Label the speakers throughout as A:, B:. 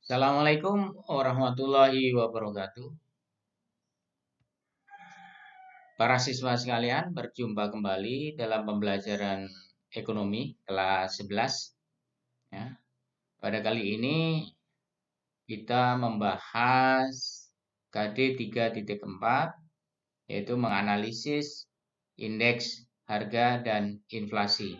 A: Assalamualaikum warahmatullahi wabarakatuh. Para siswa sekalian, berjumpa kembali dalam pembelajaran ekonomi kelas 11. Ya. Pada kali ini kita membahas KD 3.4, yaitu menganalisis indeks harga dan inflasi.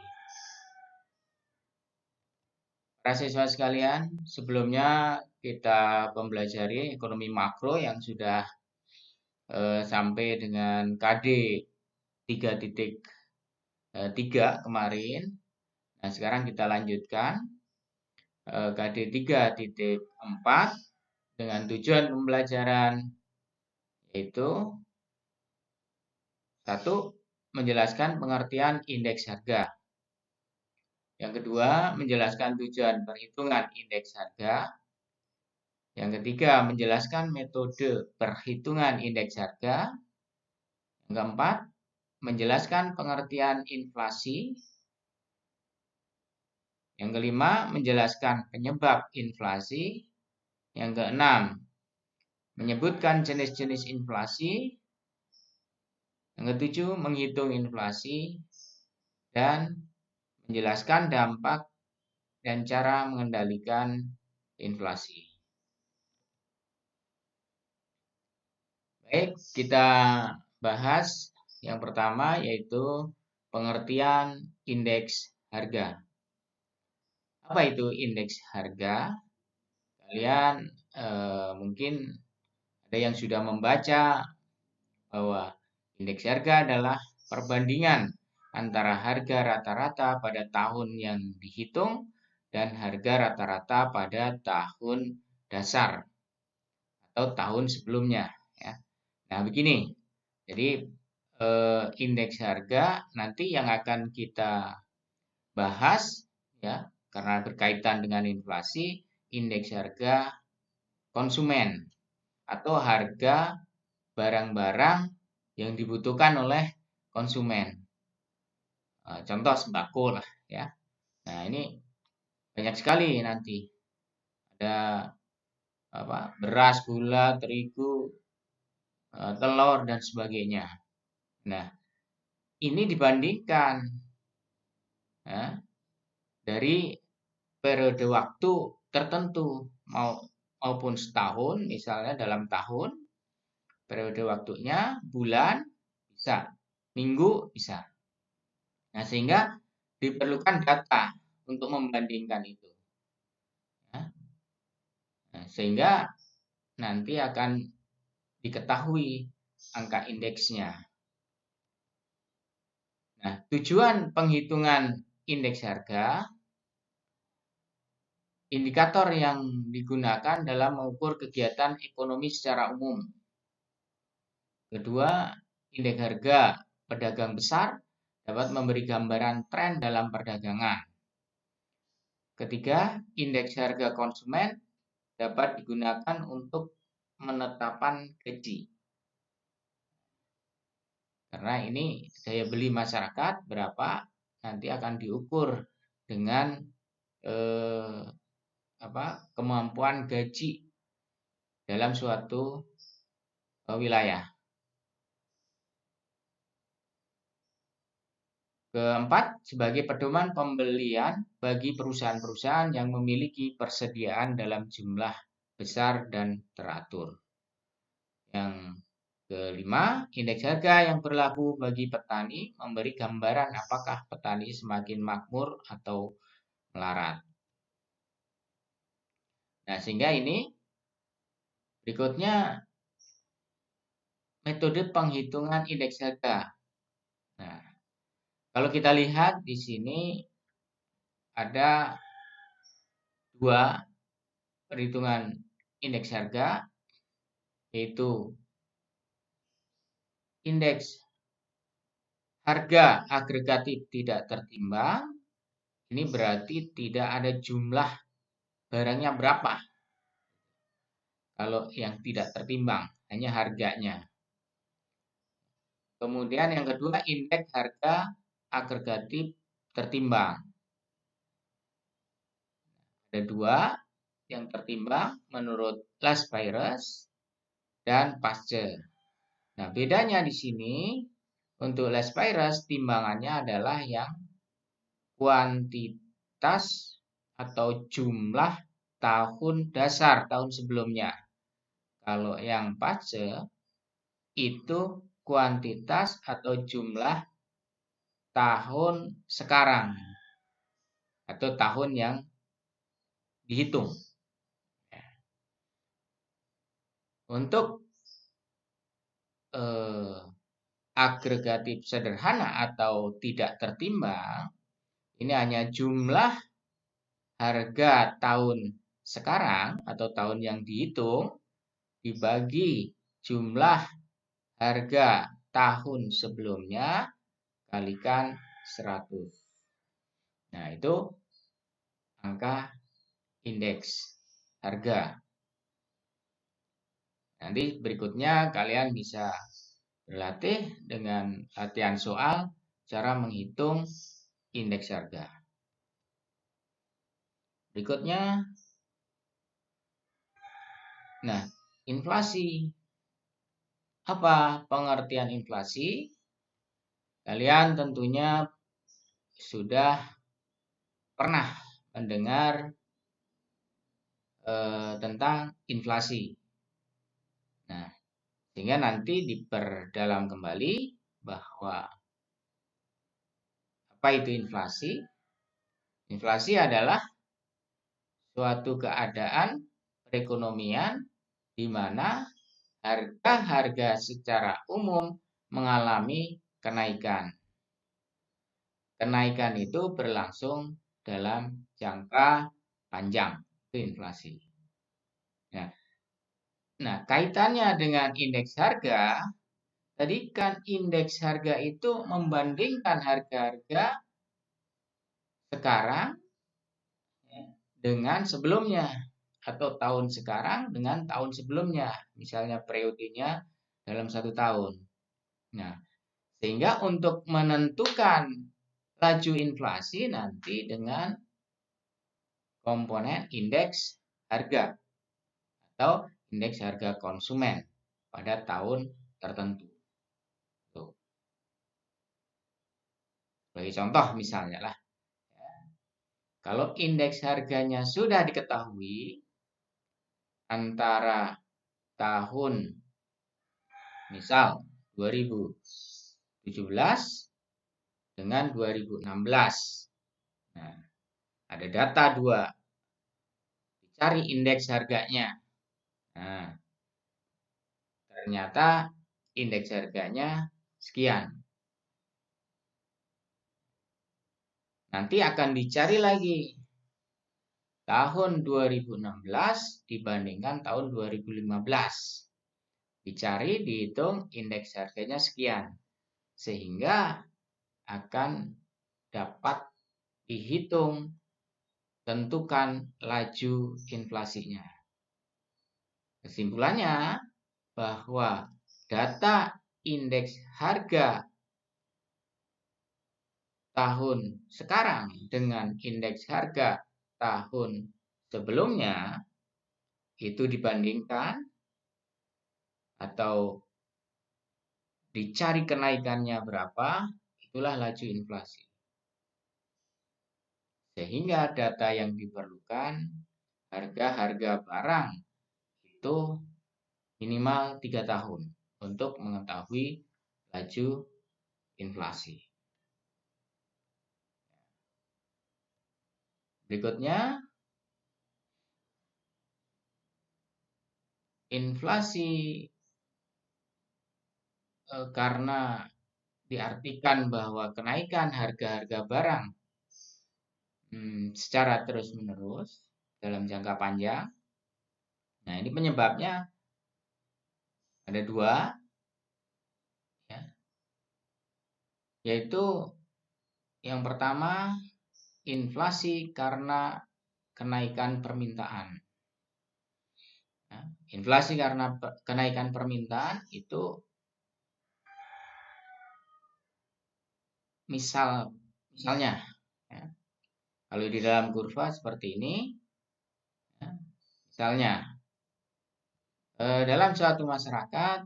A: Para siswa sekalian, sebelumnya kita mempelajari ekonomi makro yang sudah sampai dengan KD 3.3 kemarin. Nah, sekarang kita lanjutkan KD 3.4 dengan tujuan pembelajaran yaitu satu, menjelaskan pengertian indeks harga. Yang kedua, menjelaskan tujuan perhitungan indeks harga. Yang ketiga, menjelaskan metode perhitungan indeks harga. Yang keempat, menjelaskan pengertian inflasi. Yang kelima, menjelaskan penyebab inflasi. Yang keenam, menyebutkan jenis-jenis inflasi. Yang ketujuh, menghitung inflasi. Dan menjelaskan dampak dan cara mengendalikan inflasi. Baik, kita bahas yang pertama yaitu pengertian indeks harga. Apa itu indeks harga? Kalian mungkin ada yang sudah membaca bahwa indeks harga adalah perbandingan antara harga rata-rata pada tahun yang dihitung dan harga rata-rata pada tahun dasar atau tahun sebelumnya. Ya. Nah, begini. Jadi indeks harga nanti yang akan kita bahas ya karena berkaitan dengan inflasi, indeks harga konsumen atau harga barang-barang yang dibutuhkan oleh konsumen. Contoh sembako lah ya. Nah, ini banyak sekali nanti. Ada beras, gula, terigu, telur dan sebagainya. Nah, ini dibandingkan ya, dari periode waktu tertentu maupun setahun, misalnya dalam tahun, periode waktunya bulan bisa, minggu bisa. Nah, sehingga diperlukan data untuk membandingkan itu. Ya. Nah, sehingga nanti akan diketahui angka indeksnya. Nah, tujuan penghitungan indeks harga, indikator yang digunakan dalam mengukur kegiatan ekonomi secara umum. Kedua, indeks harga pedagang besar dapat memberi gambaran tren dalam perdagangan. Ketiga, indeks harga konsumen dapat digunakan untuk menetapkan gaji. Karena ini daya beli masyarakat berapa nanti akan diukur dengan kemampuan gaji dalam suatu wilayah. Keempat, sebagai pedoman pembelian bagi perusahaan-perusahaan yang memiliki persediaan dalam jumlah besar dan teratur. Yang kelima, indeks harga yang berlaku bagi petani memberi gambaran apakah petani semakin makmur atau melarat. Nah, sehingga ini berikutnya metode penghitungan indeks harga. Nah, kalau kita lihat di sini ada dua perhitungan indeks harga, yaitu indeks harga agregatif tidak tertimbang. Ini berarti tidak ada jumlah barangnya berapa. Kalau yang tidak tertimbang, hanya harganya. Kemudian yang kedua, indeks harga agregatif tertimbang. Ada dua, yang tertimbang menurut last virus dan Pasteur. Nah, bedanya di sini untuk last virus timbangannya adalah yang kuantitas atau jumlah tahun dasar tahun sebelumnya. Kalau yang Pasteur itu kuantitas atau jumlah tahun sekarang atau tahun yang dihitung. Untuk agregatif sederhana atau tidak tertimbang, ini hanya jumlah harga tahun sekarang atau tahun yang dihitung dibagi jumlah harga tahun sebelumnya kalikan 100. Nah, itu angka indeks harga. Nanti berikutnya kalian bisa berlatih dengan latihan soal cara menghitung indeks harga. Berikutnya, nah, inflasi. Apa pengertian inflasi? Kalian tentunya sudah pernah mendengar tentang inflasi. Nah, sehingga nanti diperdalam kembali bahwa apa itu inflasi? Inflasi adalah suatu keadaan perekonomian di mana harga-harga secara umum mengalami kenaikan. Kenaikan itu berlangsung dalam jangka panjang, itu inflasi. Nah, kaitannya dengan indeks harga, tadi kan indeks harga itu membandingkan harga-harga sekarang dengan sebelumnya atau tahun sekarang dengan tahun sebelumnya, misalnya periodenya dalam 1 tahun. Nah, sehingga untuk menentukan laju inflasi nanti dengan komponen indeks harga atau indeks harga konsumen pada tahun tertentu. Tuh. Sebagai contoh misalnya lah, kalau indeks harganya sudah diketahui antara tahun misal 2017 dengan 2016. Nah, ada data 2. Dicari indeks harganya. Nah, ternyata indeks harganya sekian. Nanti akan dicari lagi tahun 2016 dibandingkan tahun 2015. Dicari, dihitung indeks harganya sekian. Sehingga akan dapat dihitung, tentukan laju inflasinya. Kesimpulannya bahwa data indeks harga tahun sekarang dengan indeks harga tahun sebelumnya itu dibandingkan atau dicari kenaikannya berapa, itulah laju inflasi. Sehingga data yang diperlukan harga-harga barang itu minimal 3 tahun untuk mengetahui laju inflasi. Berikutnya, inflasi karena diartikan bahwa kenaikan harga-harga barang secara terus-menerus dalam jangka panjang. Nah, ini penyebabnya ada 2, ya, yaitu yang pertama inflasi karena kenaikan permintaan. Nah, inflasi karena kenaikan permintaan itu misalnya, ya, kalau di dalam kurva seperti ini, ya, Misalnya, dalam suatu masyarakat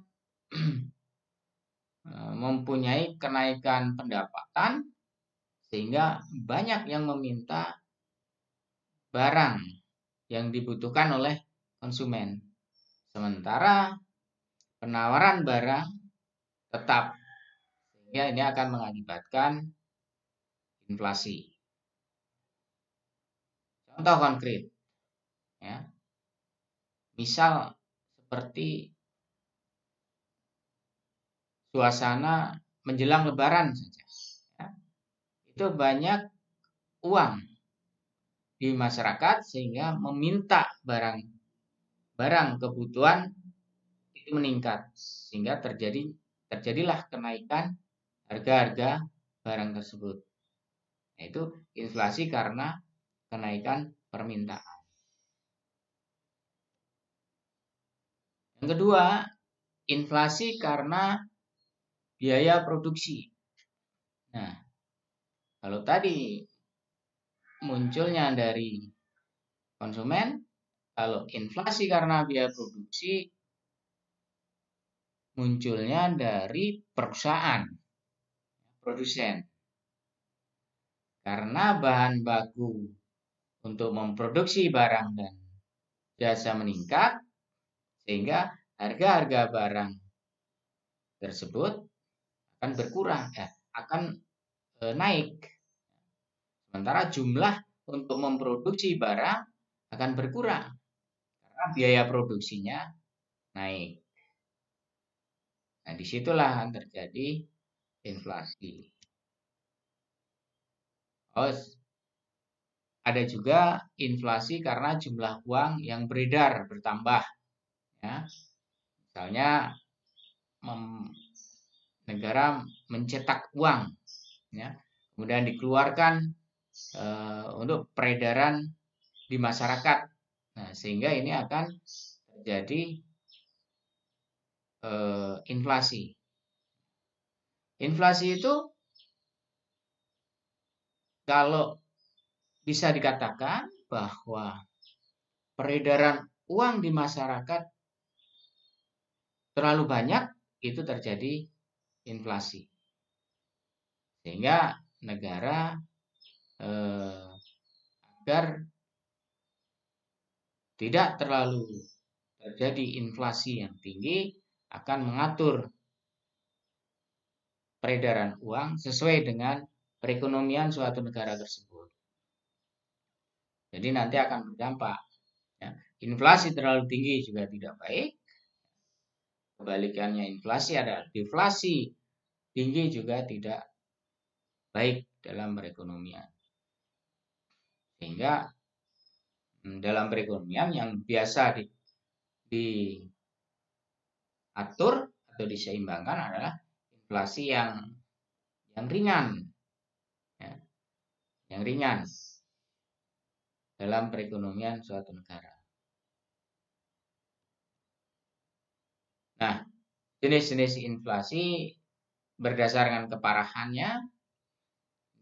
A: mempunyai kenaikan pendapatan sehingga banyak yang meminta barang yang dibutuhkan oleh konsumen. Sementara penawaran barang tetap, sehingga ini akan mengakibatkan inflasi. Contoh konkret, ya, misal seperti suasana menjelang Lebaran saja, ya, itu banyak uang di masyarakat sehingga meminta barang kebutuhan itu meningkat, sehingga terjadilah kenaikan harga-harga barang tersebut. Yaitu inflasi karena kenaikan permintaan. Yang kedua, inflasi karena biaya produksi. Nah, kalau tadi munculnya dari konsumen, kalau inflasi karena biaya produksi munculnya dari perusahaan, produsen. Karena bahan baku untuk memproduksi barang dan jasa meningkat, sehingga harga-harga barang tersebut akan berkurang, akan naik. Sementara jumlah untuk memproduksi barang akan berkurang karena biaya produksinya naik. Nah, disitulah terjadi inflasi. Ada juga inflasi karena jumlah uang yang beredar bertambah. Ya. Misalnya negara mencetak uang, ya, kemudian dikeluarkan untuk peredaran di masyarakat. Nah, sehingga ini akan terjadi inflasi. Inflasi itu kalau bisa dikatakan bahwa peredaran uang di masyarakat terlalu banyak, itu terjadi inflasi. Sehingga negara agar tidak terlalu terjadi inflasi yang tinggi akan mengatur peredaran uang sesuai dengan perekonomian suatu negara tersebut. Jadi nanti akan berdampak. Ya. Inflasi terlalu tinggi juga tidak baik. Kebalikannya inflasi adalah deflasi tinggi juga tidak baik dalam perekonomian. Sehingga dalam perekonomian yang biasa diatur atau diseimbangkan adalah inflasi yang ringan, ya, yang ringan dalam perekonomian suatu negara. Nah, jenis-jenis inflasi berdasarkan keparahannya: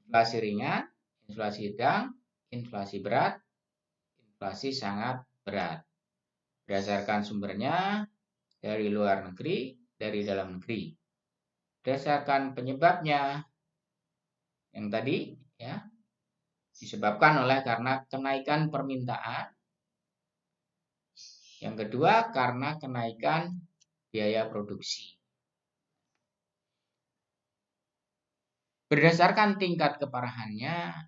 A: inflasi ringan, inflasi sedang, inflasi berat, inflasi sangat berat. Berdasarkan sumbernya dari luar negeri, dari dalam negeri. Berdasarkan penyebabnya yang tadi, ya, disebabkan oleh karena kenaikan permintaan. Yang kedua, karena kenaikan biaya produksi. Berdasarkan tingkat keparahannya,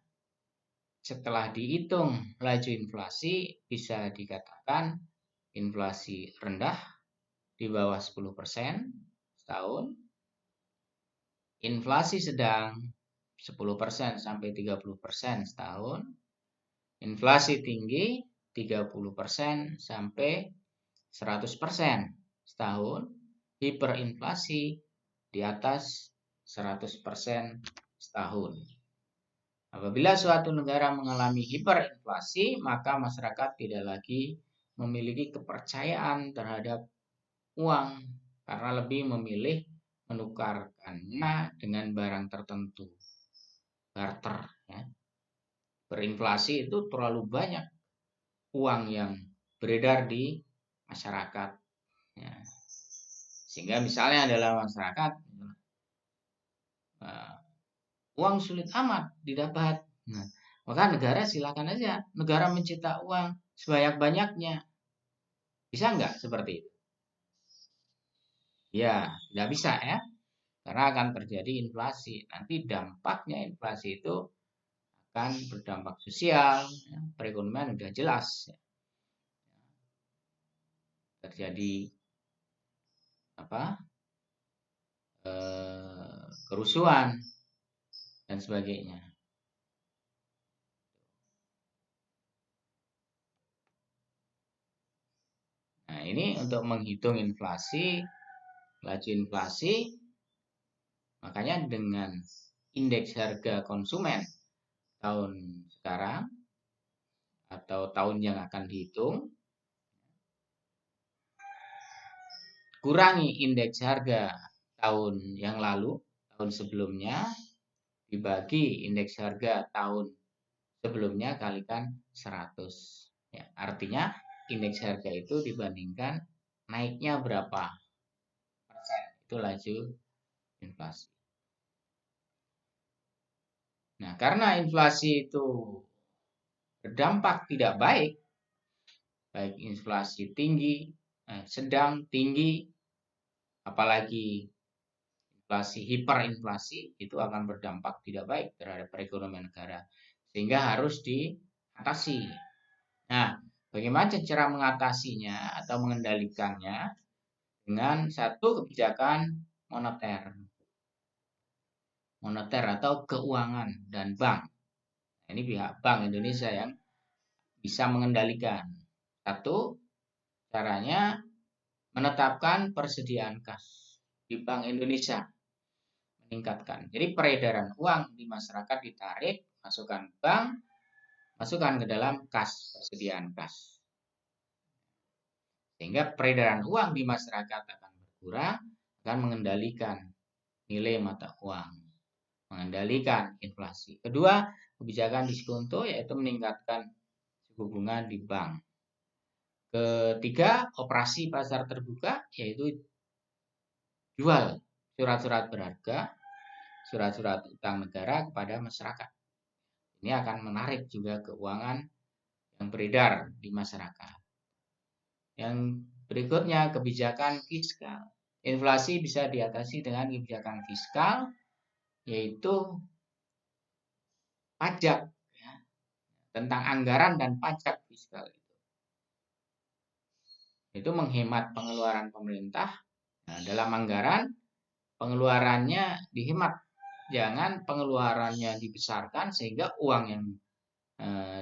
A: setelah dihitung laju inflasi, bisa dikatakan inflasi rendah di bawah 10% setahun, inflasi sedang 10% sampai 30% setahun, inflasi tinggi 30% sampai 100% setahun, hiperinflasi di atas 100% setahun. Apabila suatu negara mengalami hiperinflasi, maka masyarakat tidak lagi memiliki kepercayaan terhadap uang karena lebih memilih menukarkannya dengan barang tertentu. Barter, ya. Berinflasi itu terlalu banyak uang yang beredar di masyarakat. Ya. Sehingga misalnya dalam masyarakat uang sulit amat didapat. Nah, maka negara silakan aja, negara mencetak uang sebanyak-banyaknya. Bisa nggak seperti itu? Ya, tidak bisa ya. Karena akan terjadi inflasi. Nanti dampaknya inflasi itu akan berdampak sosial, ya, perekonomian sudah jelas. Ya. Terjadi apa? Kerusuhan dan sebagainya. Nah, ini untuk menghitung inflasi, laju inflasi, makanya dengan indeks harga konsumen tahun sekarang atau tahun yang akan dihitung, kurangi indeks harga tahun yang lalu, tahun sebelumnya, dibagi indeks harga tahun sebelumnya kalikan 100. Ya, artinya indeks harga itu dibandingkan naiknya berapa persen, itu laju inflasi. Nah, karena inflasi itu berdampak tidak baik, baik inflasi tinggi, sedang, tinggi, apalagi inflasi, hiperinflasi, itu akan berdampak tidak baik terhadap perekonomian negara. Sehingga harus diatasi. Nah, bagaimana cara mengatasinya atau mengendalikannya? Dengan satu kebijakan moneter. Moneter atau keuangan dan bank. Ini pihak Bank Indonesia yang bisa mengendalikan. Satu, caranya menetapkan persediaan kas di Bank Indonesia. Meningkatkan. Jadi peredaran uang di masyarakat ditarik, masukkan bank, masukkan ke dalam kas, persediaan kas. Sehingga peredaran uang di masyarakat akan berkurang, akan mengendalikan nilai mata uang, mengendalikan inflasi. Kedua, kebijakan diskonto yaitu meningkatkan suku bunga di bank. Ketiga, operasi pasar terbuka yaitu jual surat-surat berharga, surat-surat utang negara kepada masyarakat. Ini akan menarik juga keuangan yang beredar di masyarakat. Yang berikutnya, kebijakan fiskal. Inflasi bisa diatasi dengan kebijakan fiskal, yaitu pajak, ya, tentang anggaran dan pajak fiskal. Itu menghemat pengeluaran pemerintah. Nah, dalam anggaran, pengeluarannya dihemat. Jangan pengeluarannya dibesarkan sehingga uang yang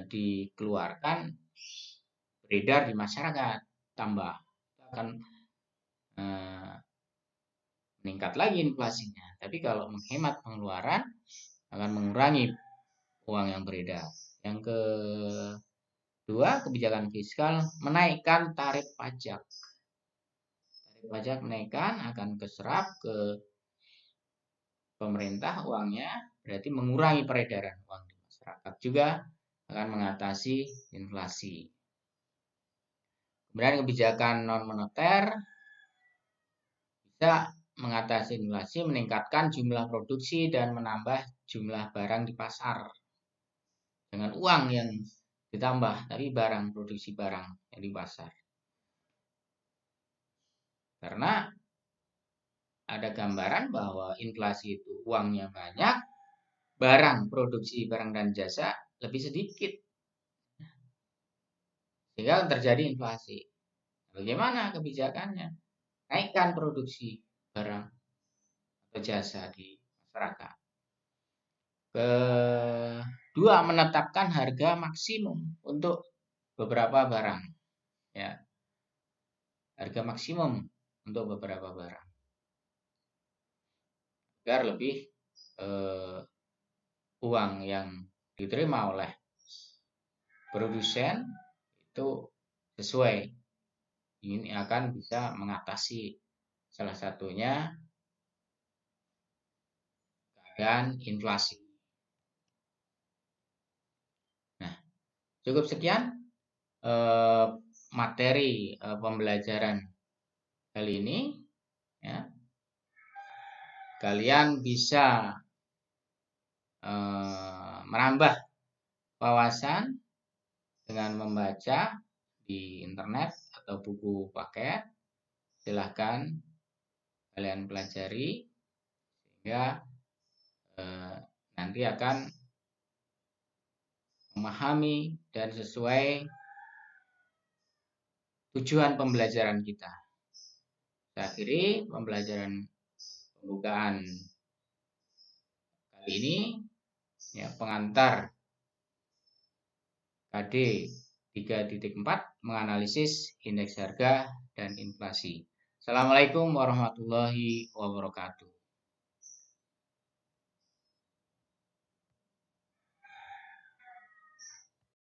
A: dikeluarkan beredar di masyarakat. Tambah. Akan meningkat lagi inflasinya. Tapi kalau menghemat pengeluaran, akan mengurangi uang yang beredar. Yang kedua, kebijakan fiskal menaikkan tarif pajak. Tarif pajak menaikkan akan keserap ke pemerintah uangnya, berarti mengurangi peredaran uang di masyarakat. Juga akan mengatasi inflasi. Kemudian kebijakan non-moneter bisa mengatasi inflasi, meningkatkan jumlah produksi dan menambah jumlah barang di pasar. Dengan uang yang ditambah, tapi barang, produksi barang yang di pasar. Karena ada gambaran bahwa inflasi itu uangnya banyak, barang, produksi barang dan jasa lebih sedikit. Sehingga terjadi inflasi. Bagaimana kebijakannya? Naikkan produksi barang atau jasa di masyarakat. Kedua, menetapkan harga maksimum untuk beberapa barang. Ya. Harga maksimum untuk beberapa barang. Agar lebih uang yang diterima oleh produsen itu sesuai. Ini akan bisa mengatasi salah satunya keadaan inflasi. Nah, cukup sekian materi pembelajaran kali ini, ya, kalian bisa menambah wawasan dengan membaca di internet atau buku paket. Silahkan kalian pelajari sehingga nanti akan memahami dan sesuai tujuan pembelajaran kita. Saya akhiri pembelajaran pembukaan kali ini, ya, pengantar KD 3.4 menganalisis indeks harga dan inflasi. Assalamualaikum warahmatullahi wabarakatuh.